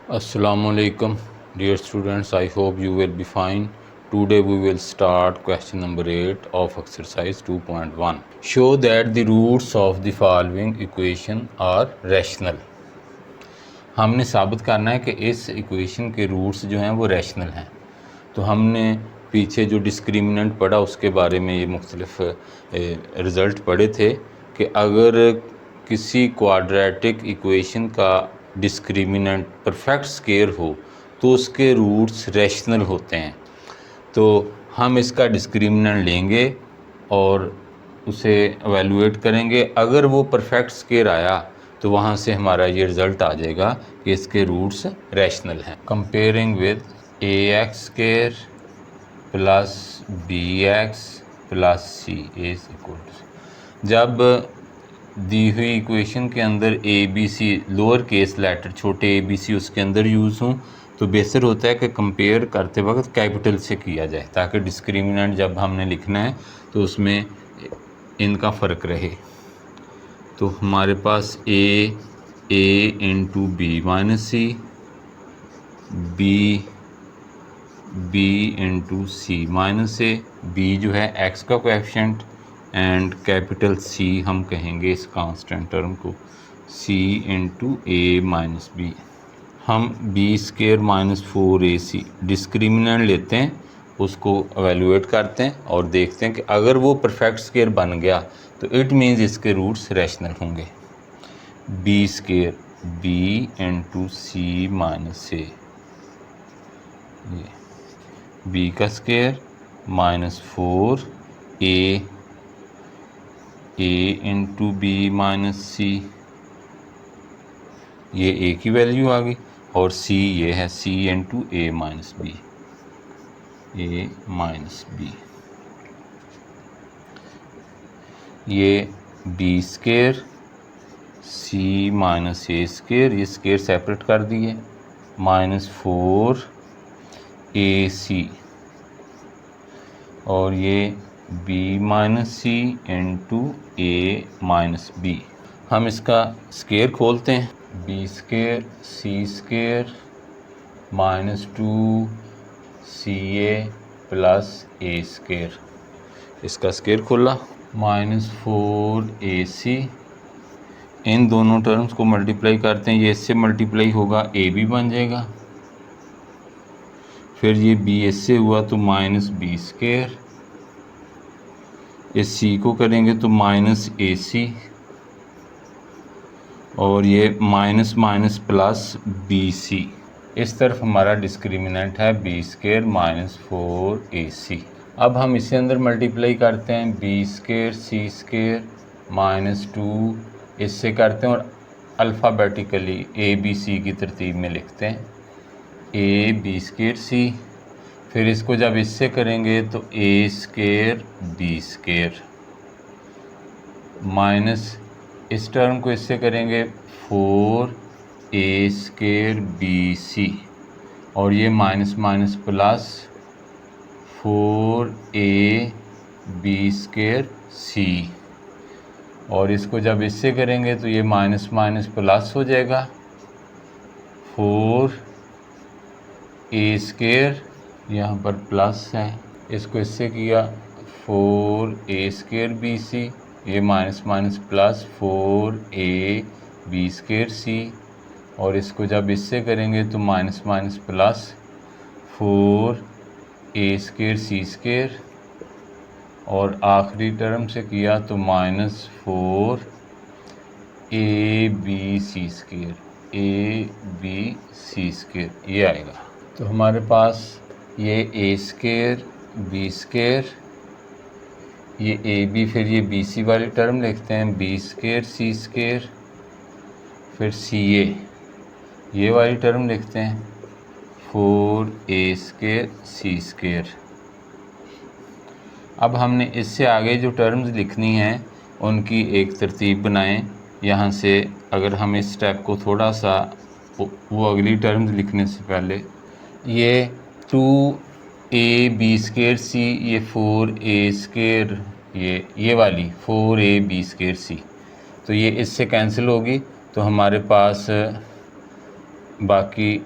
Assalamualaikum, dear students. I hope you will be fine. Today we will start question number 8 of exercise 2.1. Show that the roots of the following equation are rational. हमने साबित करना है कि इस equation के roots जो हैं वो रैशनल हैं। तो हमने पीछे जो डिस्क्रिमिनेंट पढ़ा उसके बारे में ये मुख्तलिफ रिज़ल्ट पढ़े थे कि अगर किसी क्वाड्रेटिक इक्वेशन का डिस्क्रिमिनेंट परफेक्ट स्क्वायर हो तो उसके रूट्स रैशनल होते हैं। तो हम इसका डिस्क्रिमिनेंट लेंगे और उसे एवेलुएट करेंगे। अगर वो परफेक्ट स्क्वायर आया तो वहाँ से हमारा ये रिज़ल्ट आ जाएगा कि इसके रूट्स रैशनल हैं। Comparing with A x square plus B x plus C is equal. जब दी हुई इक्वेशन के अंदर A B C lower case letter छोटे ए बी सी उसके अंदर यूज़ हों तो बेहतर होता है कि कंपेयर करते वक्त कैपिटल से किया जाए ताकि डिस्क्रिमिनेंट जब हमने लिखना है तो उसमें इनका फ़र्क रहे। तो हमारे पास ए into B minus C, B into C minus A, B जो है एक्स का कोएफिशिएंट एंड कैपिटल सी हम कहेंगे इस कांस्टेंट टर्म को C into A minus B. हम B square minus 4ac discriminant लेते हैं, उसको एवेलुएट करते हैं और देखते हैं कि अगर वो परफेक्ट स्क्वायर बन गया तो इट मीन्स इसके रूट्स रैशनल होंगे। B square B into C minus A, B का square minus 4a into B minus C, ये ए की वैल्यू आ गई और सी ये है सी into A minus B, A minus B. ये बी स्क्वायर सी माइनस ए स्क्वायर, ये स्क्वायर सेपरेट कर दिए, माइनस 4ac और ये B minus C into A minus B. हम इसका स्क्वायर खोलते हैं, B square C square minus 2ca plus a square, इसका स्क्वायर खोला माइनस 4ac। इन दोनों टर्म्स को मल्टीप्लाई करते हैं, ये इससे मल्टीप्लाई होगा ए बी बन जाएगा, फिर ये बी इससे हुआ तो माइनस बी स्क्वायर, इस सी को करेंगे तो माइनस ए सी और ये minus minus plus B C. इस तरफ हमारा डिस्क्रिमिनेंट है बी स्क्वायर माइनस 4ac। अब हम इसे अंदर मल्टीप्लाई करते हैं, बी स्क्वायर सी स्क्वायर माइनस 2 इससे करते हैं और अल्फ़ाबेटिकली ए बी सी की तरतीब में लिखते हैं, ए बी स्क्वायर सी। फिर इसको जब इससे करेंगे तो A square B square minus इस टर्म को इससे करेंगे 4a स्क्वायर बी सी और ये minus minus plus 4a B square C और इसको जब इससे करेंगे तो ये माइनस माइनस प्लस हो जाएगा 4a स्क्वायर, यहाँ पर प्लस है, इसको इससे किया 4a स्क्वायर बी सी, ये minus minus plus 4a B square C और इसको जब इससे करेंगे तो minus minus plus 4a square सी स्क्वायर और आखिरी टर्म से किया तो minus 4a B C square, A B C square ये आएगा। तो हमारे पास ये ए स्क्वायर बी स्क्वायर, ये ए बी, फिर ये बी सी वाली टर्म लिखते हैं बी स्क्वायर सी स्क्वायर, फिर सी ए ये वाली टर्म लिखते हैं 4a स्क्वायर सी स्क्वायर। अब हमने इससे आगे जो टर्म्स लिखनी हैं उनकी एक तरतीब बनाएं। यहाँ से अगर हम इस स्टेप को थोड़ा सा वो अगली टर्म्स लिखने से पहले ये 2a बी स्क्वायर सी, ये 4a स्क्वायर, ये वाली 4a बी स्क्वायर सी, तो ये इससे कैंसिल होगी तो हमारे पास बाकी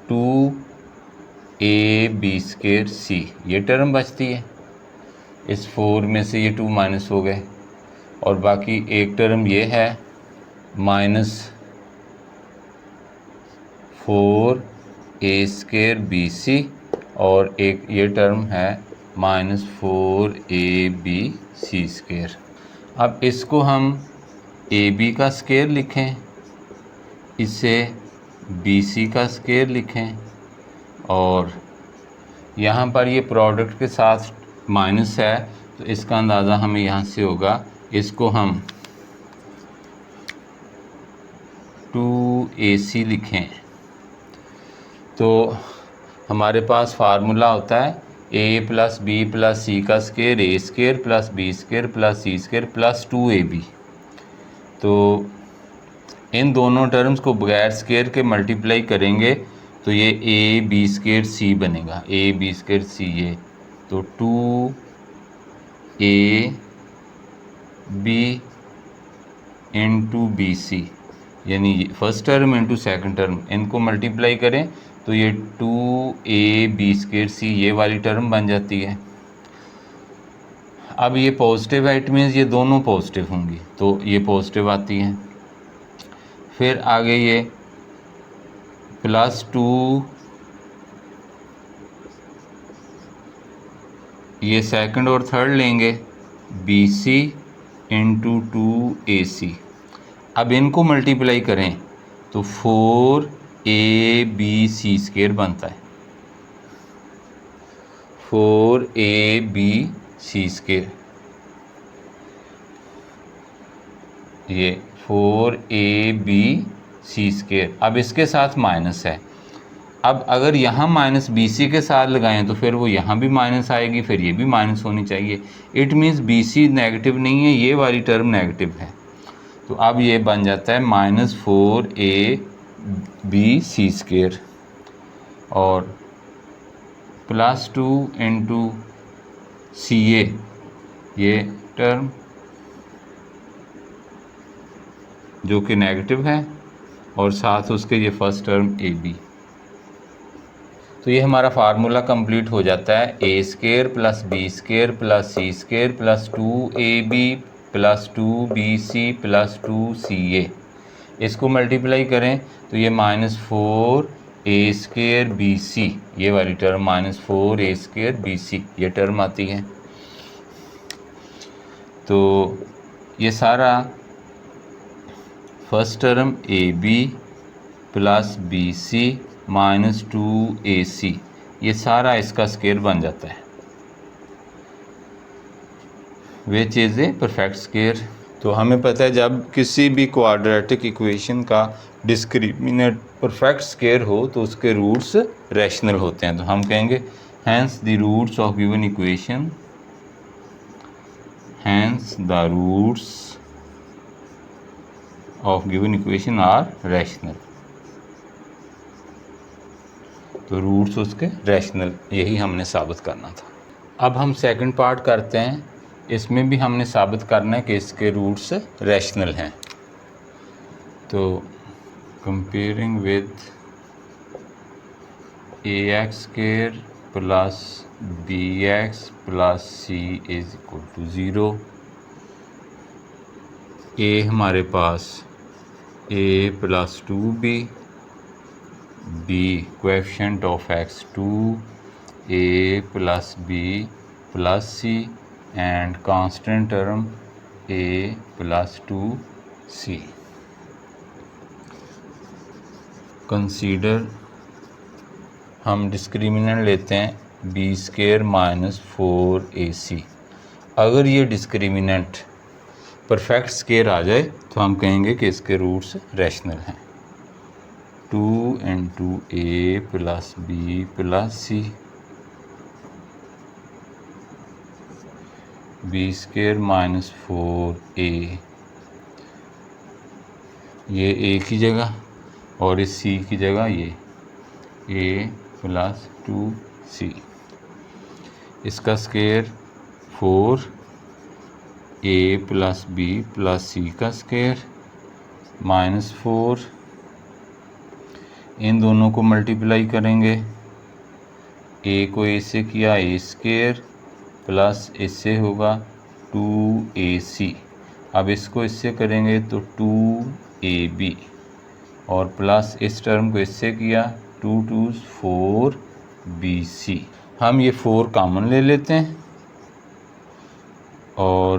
2ab²c, ये टर्म बचती है। इस 4 में से ये 2 माइनस हो गए और बाकी एक टर्म ये है -4a²bc और एक ये टर्म है -4abc²। अब इसको हम ab का स्क्वायर लिखें, इसे bc का स्क्वायर लिखें और यहाँ पर ये प्रोडक्ट के साथ माइनस है तो इसका अंदाज़ा हमें यहाँ से होगा। इसको हम 2ac लिखें तो हमारे पास फार्मूला होता है a + b + c का square a² + b² + c² + 2ab। तो इन दोनों टर्म्स को बगैर स्क्वायर के मल्टीप्लाई करेंगे तो ये ab²c बनेगा, ab²c ये। तो 2ab × bc यानी first term into second term, इनको मल्टीप्लाई करें तो ये 2ab²c ये वाली टर्म बन जाती है। अब ये पॉजिटिव है, इट मीन्स ये दोनों पॉजिटिव होंगी तो ये पॉजिटिव आती हैं। फिर आगे ये +2, ये सेकंड और थर्ड लेंगे bc × 2ac। अब इनको मल्टीप्लाई करें तो 4abc² बनता है, 4abc², ये 4abc²। अब इसके साथ माइनस है, अब अगर यहाँ माइनस bc के साथ लगाएं तो फिर वो यहाँ भी माइनस आएगी, फिर ये भी माइनस होनी चाहिए। इट मीन्स bc नेगेटिव नहीं है, ये वाली टर्म नेगेटिव है। तो अब ये बन जाता है -4abc² और +2 × ca ये टर्म जो कि नेगेटिव है और साथ उसके ये फर्स्ट टर्म ab। तो ये हमारा फार्मूला कंप्लीट हो जाता है a² + b² + c² + 2ab + 2bc + 2ca। इसको मल्टीप्लाई करें तो ये -4a²bc ये वाली टर्म -4a²bc ये टर्म आती है। तो ये सारा first term ab + bc - 2ac ये सारा इसका स्क्वायर बन जाता है, which is a perfect square. तो हमें पता है जब किसी भी क्वाड्रेटिक इक्वेशन का डिस्क्रिमिनेंट परफेक्ट स्क्वायर हो तो उसके रूट्स रैशनल होते हैं। तो हम कहेंगे hence the roots of given equation, hence the roots of given equation are rational. तो रूट्स उसके रैशनल, यही हमने साबित करना था। अब हम सेकंड पार्ट करते हैं, इसमें भी हमने साबित करना है कि इसके रूट्स रैशनल हैं। तो comparing with ax² + bx + c = 0। a हमारे पास a + 2b, b coefficient of x 2, a + b + c and constant term a + 2c। Consider हम डिस्क्रिमिनेंट लेते हैं b² - 4ac। अगर ये डिस्क्रिमिनेंट परफेक्ट स्क्वायर आ जाए तो हम कहेंगे कि इसके रूट्स रैशनल हैं। 2 × a + b + c, b² - 4a, ये a की जगह और इस c की जगह ये a + 2c। इसका स्क्वायर 4a + b + c का स्क्वायर -4, इन दोनों को मल्टीप्लाई करेंगे, ए को ए से किया ए स्केयर प्लस इससे होगा 2ac। अब इसको इससे करेंगे तो 2ab और प्लस इस टर्म को इससे किया 2 2 4bc। हम ये 4 कॉमन ले लेते हैं और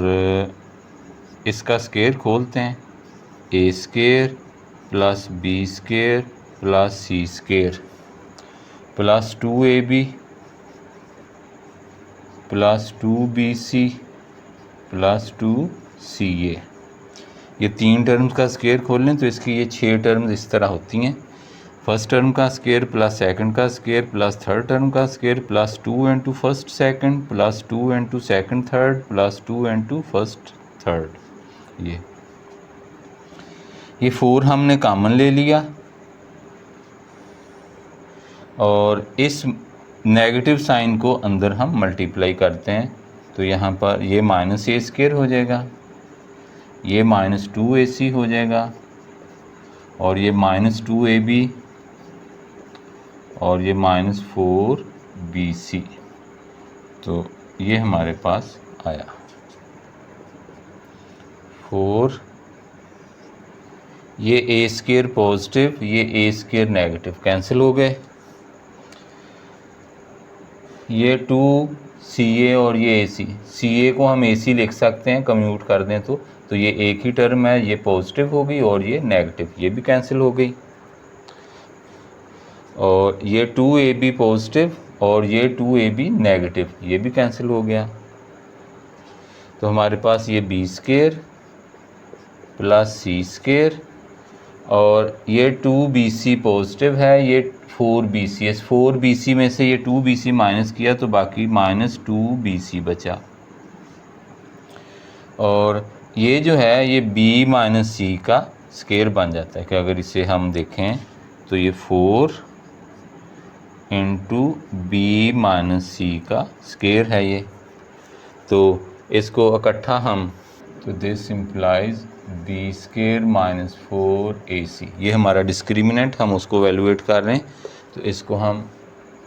इसका स्केयर खोलते हैं, a square plus b square plus c square plus 2ab plus 2bc plus 2ca। ये 3 टर्म्स का स्केयर खोल लें तो इसकी ये 6 टर्म्स इस तरह होती हैं। फर्स्ट टर्म का स्केयर प्लस सेकंड का स्केयर प्लस थर्ड टर्म का square plus 2 into first second plus 2 into second third plus 2 into first third. ये 4 हमने कॉमन ले लिया और इस नेगेटिव साइन को अंदर हम मल्टीप्लाई करते हैं तो यहाँ पर ये माइनस ए स्केयर हो जाएगा, ये माइनस 2ac हो जाएगा और ये माइनस 2ab और ये माइनस 4bc। तो ये हमारे पास आया 4। ये ए स्केयर पॉजिटिव, ये ए स्केयर नेगेटिव कैंसिल हो गए। ये 2ca और ये ac, ca को हम ac लिख सकते हैं कम्यूट कर दें तो ये एक ही टर्म है, ये पॉजिटिव हो गई और ये नेगेटिव, ये भी कैंसिल हो गई। और ये 2ab पॉजिटिव और ये 2ab नेगेटिव, ये भी कैंसिल हो गया। तो हमारे पास ये b square plus c square और ये 2bc पॉजिटिव है, ये 4bc, इस 4bc में से ये 2bc माइनस किया तो बाकी माइनस 2bc बचा। और ये जो है ये b माइनस c का स्केयर बन जाता है कि अगर इसे हम देखें तो ये 4 इंटू बी माइनस c का स्केयर है ये। तो इसको इकट्ठा हम तो this implies B square minus 4ac। ये हमारा डिस्क्रिमिनेंट, हम उसको वैल्यूएट कर रहे हैं तो इसको हम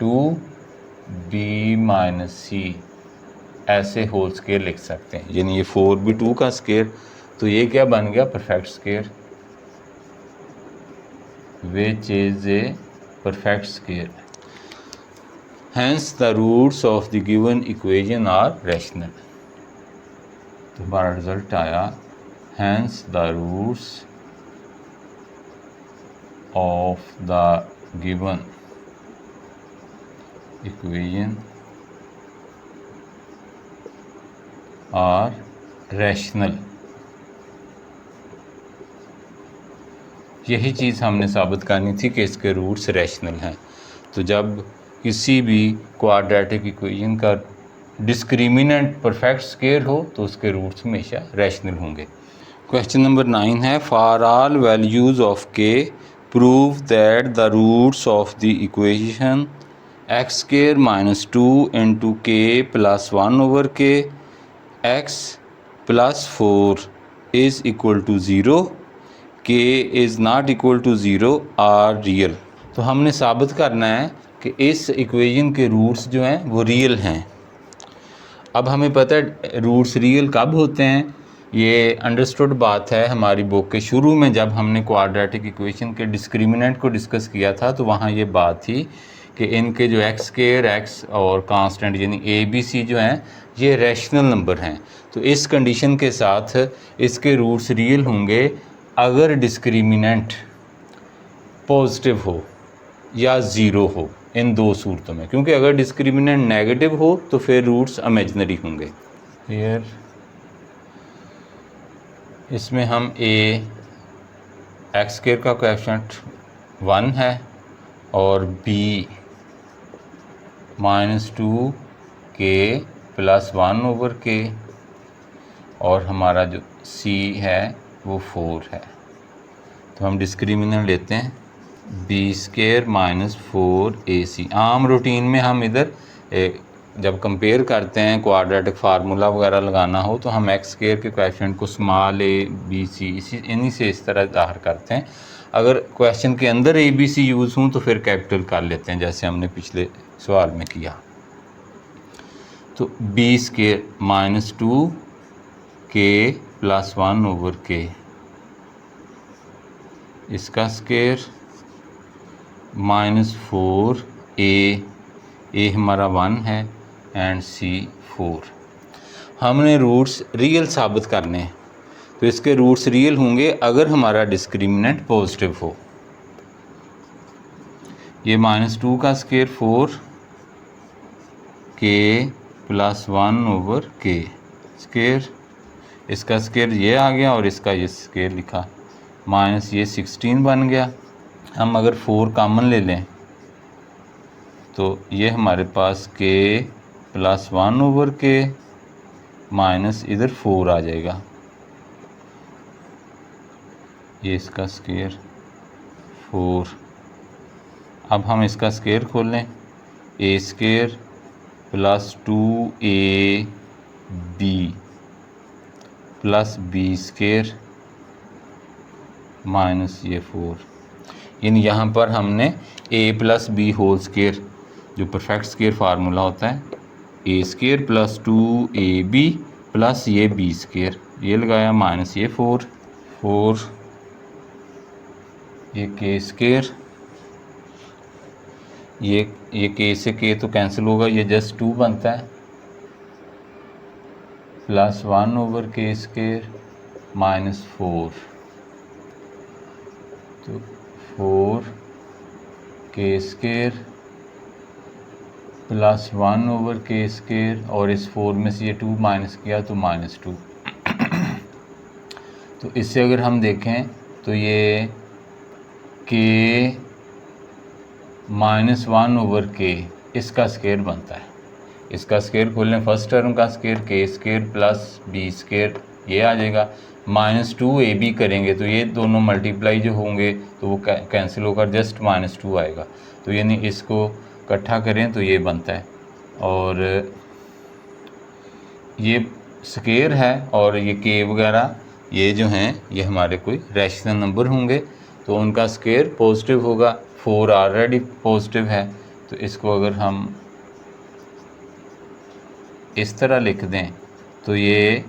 2b माइनस c ऐसे होल स्केयर लिख सकते हैं, यानी ये 4b2 का स्केयर। तो ये क्या बन गया, perfect square, which is a perfect square. Hence the roots of the given equation are rational. तो हमारा रिजल्ट आया hence the roots of the given equation are rational. यही चीज़ हमने साबित करनी थी कि इसके रूट्स रैशनल हैं। तो जब किसी भी क्वाड्रेटिक इक्वेशन का डिस्क्रिमिनेंट परफेक्ट स्केयर हो तो उसके रूट्स हमेशा रैशनल होंगे। क्वेश्चन नंबर 9 है, for all values of k prove that the roots of the equation x square minus 2 into k plus 1 over k x plus 4 is equal to 0, k is not equal to 0 are real. तो हमने साबित करना है कि इस equation के roots जो हैं वो रियल हैं। अब हमें पता है रूट्स रियल कब होते हैं, ये अंडरस्टूड बात है हमारी बुक के शुरू में जब हमने क्वाड्रेटिक इक्वेशन के डिस्क्रिमिनेंट को डिस्कस किया था तो वहाँ ये बात थी कि इनके जो एक्स स्केयर एक्स और कांस्टेंट यानी ए बी सी जो हैं ये रैशनल नंबर हैं। तो इस कंडीशन के साथ इसके रूट्स रियल होंगे अगर डिस्क्रिमिनेंट पॉजिटिव हो या ज़ीरो हो, इन दो सूरतों में। क्योंकि अगर डिस्क्रिमिनेंट नेगेटिव हो तो फिर रूट्स इमेजिनरी होंगे। फिर इसमें हम ए एक्स स्क्वायर का कोएफिशिएंट 1 है और बी -2 के प्लस 1 ओवर के और हमारा जो सी है वो 4 है। तो हम डिस्क्रिमिनेंट लेते हैं बी स्क्वायर -4ac। आम रूटीन में हम इधर जब कंपेयर करते हैं क्वाड्रेटिक फार्मूला वगैरह लगाना हो तो हम एक्स स्क्वायर के कोएफिशिएंट को स्मॉल ए बी सी इन्हीं से इस तरह ज़ाहिर करते हैं। अगर क्वेश्चन के अंदर ए बी सी यूज़ हों तो फिर कैपिटल कर लेते हैं, जैसे हमने पिछले सवाल में किया। तो b square minus 2k plus 1 over k, इसका स्क्वायर माइनस 4a हमारा 1 है एंड c 4। हमने रूट्स रियल साबित करने हैं, तो इसके रूट्स रियल होंगे अगर हमारा डिस्क्रिमिनेंट पॉजिटिव हो। ये माइनस 2 का स्क्वायर 4k प्लस 1 ओवर के स्क्वायर, इसका स्क्वायर ये आ गया और इसका ये स्क्वायर लिखा, माइनस ये 16 बन गया। हम अगर 4 कॉमन ले लें तो ये हमारे पास k प्लस 1 ओवर के माइनस इधर 4 आ जाएगा, ये इसका स्क्वायर 4। अब हम इसका स्क्वायर खोल लें, a square plus 2ab plus b square minus ये 4। यानी यहाँ पर हमने a plus b whole square, जो परफेक्ट स्क्वायर फार्मूला होता है, a square plus 2ab plus ये बी स्क्वायर ये लगाया माइनस ये 4 ये के स्क्वायर, ये के से के तो कैंसिल होगा, ये जस्ट 2 बनता है, प्लस 1 ओवर के स्क्वायर माइनस 4। तो 4 के स्क्वायर प्लस 1 ओवर के स्क्वायर, और इस 4 में से ये 2 माइनस किया तो माइनस 2। तो इससे अगर हम देखें तो ये के माइनस 1 ओवर के इसका स्क्वायर बनता है। इसका स्क्वायर खोल लें, फर्स्ट टर्म का स्क्वायर के स्क्वायर प्लस बी स्क्वायर ये आ जाएगा, माइनस 2ab करेंगे तो ये दोनों मल्टीप्लाई जो होंगे तो वो कैंसिल होकर जस्ट माइनस 2 आएगा। तो यानी इसको इकट्ठा करें तो ये बनता है, और ये स्क्वायर है और ये के वगैरह ये जो हैं ये हमारे कोई रैशनल नंबर होंगे तो उनका स्क्वायर पॉजिटिव होगा। 4 ऑलरेडी पॉजिटिव है, तो इसको अगर हम इस तरह लिख दें तो ये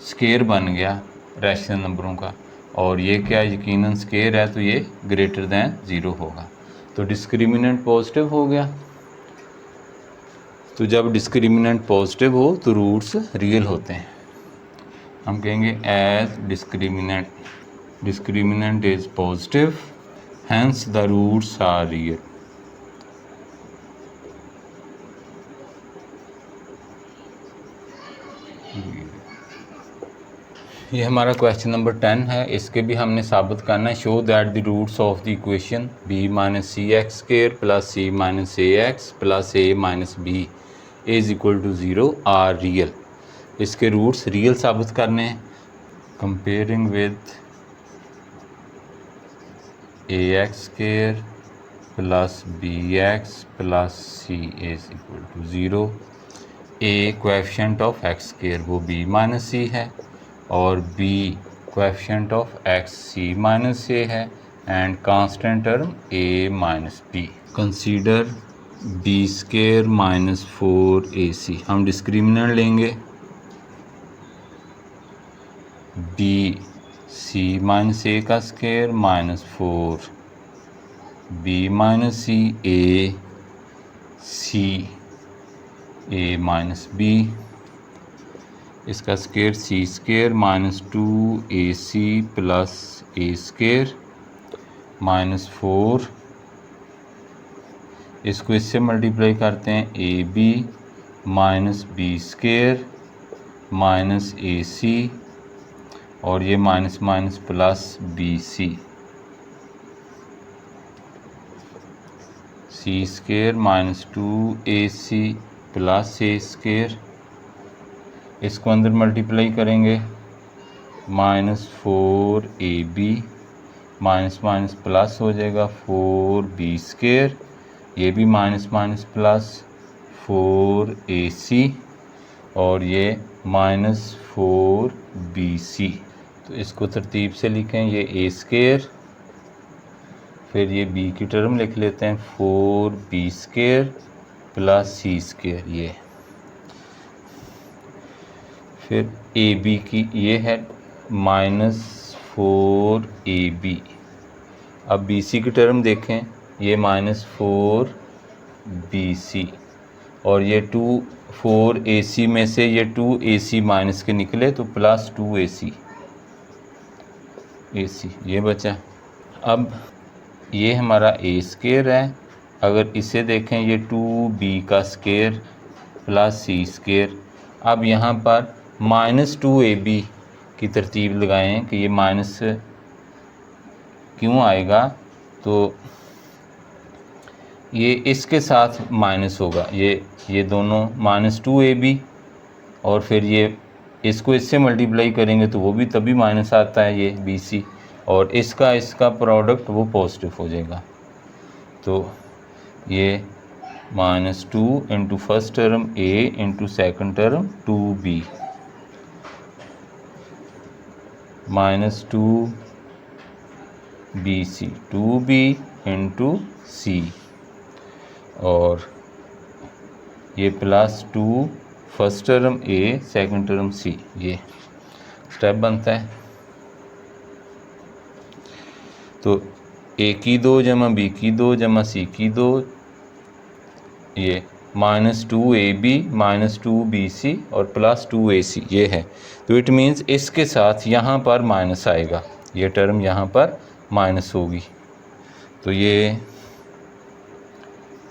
स्क्वायर बन गया रैशनल नंबरों का, और ये क्या यकीनन स्क्वायर है तो ये ग्रेटर दैन 0 होगा, तो डिस्क्रिमिनेंट पॉजिटिव हो गया। तो जब डिस्क्रिमिनेंट पॉजिटिव हो तो रूट्स रियल होते हैं। हम कहेंगे as discriminant is positive hence the roots are real. ये हमारा क्वेश्चन नंबर 10 है, इसके भी हमने साबित करना है। Show that the roots of the equation b minus c x square plus c minus a x plus a minus b is equal to 0 are real. इसके रूट्स रियल साबित करने हैं। Comparing with A x square plus B x plus C is equal to 0। a coefficient of x square वो b minus c है, और b coefficient of x c minus a है, and constant term a minus b. Consider b square minus 4ac। हम discriminant लेंगे b c minus a का square minus 4 b minus c a c a minus b, इसका square C square minus 2ac plus a square minus 4, इसको इससे multiply करते हैं a b minus b square minus a सी, और ये minus minus plus B c, c square minus 2ac plus a square, इसको अंदर multiply करेंगे minus 4ab minus minus plus हो जाएगा 4b स्क्वायर, ये भी माइनस माइनस प्लस 4AC और ये -4BC। तो इसको तरतीब से लिखें, ये A², फिर ये B की टर्म लिख लेते हैं 4B² + C², ये फिर AB की ये है -4AB। अब BC की टर्म देखें, ये -4BC और ये 4AC में से ये 2AC माइनस के निकले तो +2AC ये बचा। अब ये हमारा A² है, अगर इसे देखें ये 2B² + C²। अब यहाँ पर -2AB की तरतीब लगाएं कि ये माइनस क्यों आएगा, तो ये इसके साथ माइनस होगा, ये दोनों -2AB और फिर ये इसको इससे मल्टीप्लाई करेंगे तो वो भी तभी माइनस आता है, ये BC, और इसका प्रोडक्ट वो पॉजिटिव हो जाएगा। तो ये -2 into first term A into second term 2B -2BC 2B into C और ये +2 first term A second term C, ये स्टेप बनता है। तो A की 2 जमा B की 2 जमा C की 2, ये -2AB -2BC और +2AC ये है। तो इट मीन्स इसके साथ यहाँ पर माइनस आएगा, ये टर्म यहाँ पर माइनस होगी। तो ये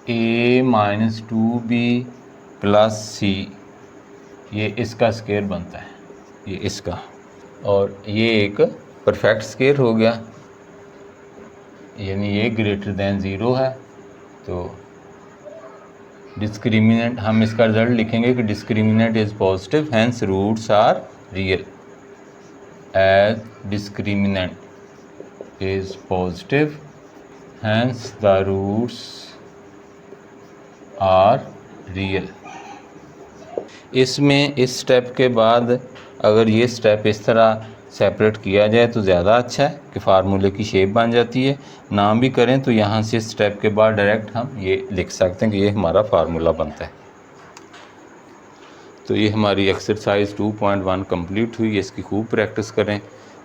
A -2B + C ये इसका स्क्वायर बनता है, ये इसका, और ये एक परफेक्ट स्क्वायर हो गया, यानी ये >0 है। तो डिस्क्रिमिनेंट, हम इसका रिजल्ट लिखेंगे कि discriminant is positive, hence roots are real. As discriminant is positive, hence the roots are real. इसमें इस स्टेप के बाद अगर ये स्टेप इस तरह सेपरेट किया जाए तो ज़्यादा अच्छा है कि फार्मूले की शेप बन जाती है। ना भी करें तो यहाँ से स्टेप के बाद डायरेक्ट हम ये लिख सकते हैं कि ये हमारा फार्मूला बनता है। तो ये हमारी एक्सरसाइज 2.1 कंप्लीट हुई। इसकी खूब प्रैक्टिस करें।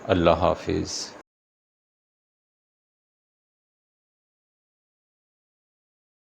अल्लाह हाफिज़।